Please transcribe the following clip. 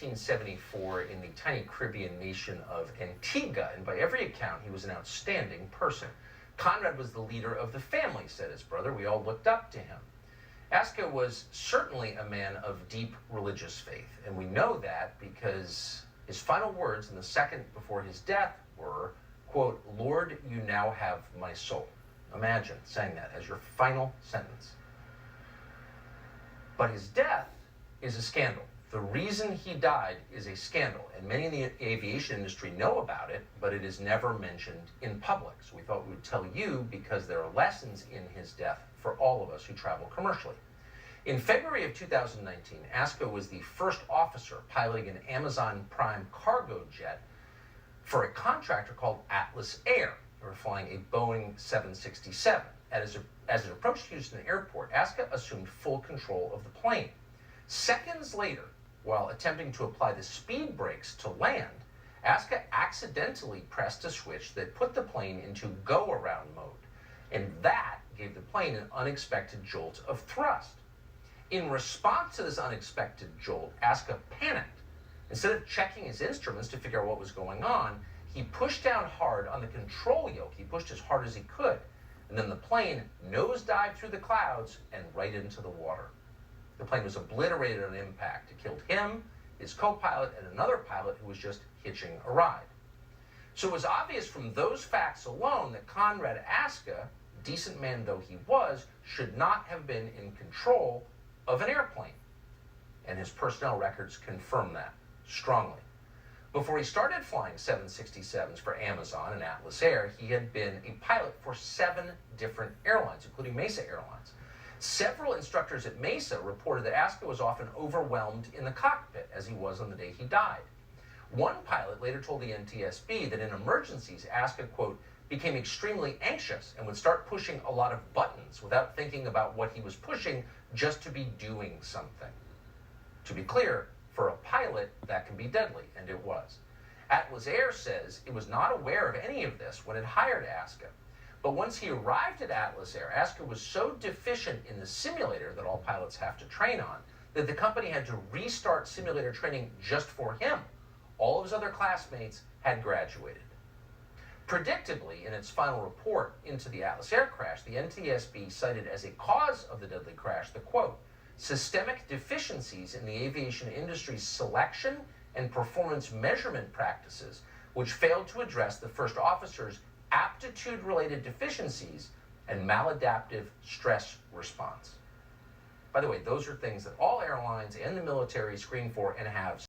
1974 in the tiny Caribbean nation of Antigua, and by every account, he was an outstanding person. Conrad was the leader of the family, said his brother. We all looked up to him. Aska was certainly a man of deep religious faith, and we know that because his final words in the second before his death were, quote, "Lord, you now have my soul." Imagine saying that as your final sentence. But his death is a scandal. The reason he died is a scandal, and many in the aviation industry know about it, but it is never mentioned in public. So we thought we would tell you because there are lessons in his death for all of us who travel commercially. In February of 2019, Aska was the first officer piloting an Amzon Prime cargo jet for a contractor called Atlas Air. They were flying a Boeing 767. As it approached Houston Airport, Aska assumed full control of the plane. Seconds later, while attempting to apply the speed brakes to land, Aska accidentally pressed a switch that put the plane into go-around mode, and that gave the plane an unexpected jolt of thrust. In response to this unexpected jolt, Aska panicked. Instead of checking his instruments to figure out what was going on, he pushed down hard on the control yoke. He pushed as hard as he could, and then the plane nosedived through the clouds and right into the water. The plane was obliterated on impact. It killed him, his co-pilot, and another pilot who was just hitching a ride. So it was obvious from those facts alone that Conrad Aska, decent man though he was, should not have been in control of an airplane. And his personnel records confirm that strongly. Before he started flying 767s for Amzon and Atlas Air, he had been a pilot for 7 different airlines, including Mesa Airlines. Several instructors at Mesa reported that Aska was often overwhelmed in the cockpit, as he was on the day he died. One pilot later told the NTSB that in emergencies, Aska, quote, became extremely anxious and would start pushing a lot of buttons without thinking about what he was pushing, just to be doing something. To be clear, for a pilot, that can be deadly, and it was. Atlas Air says it was not aware of any of this when it hired Aska. But once he arrived at Atlas Air, Aska was so deficient in the simulator that all pilots have to train on that the company had to restart simulator training just for him. All of his other classmates had graduated. Predictably, in its final report into the Atlas Air crash, the NTSB cited as a cause of the deadly crash the, quote, systemic deficiencies in the aviation industry's selection and performance measurement practices, which failed to address the first officer's aptitude-related deficiencies and maladaptive stress response. By the way, those are things that all airlines and the military screen for and have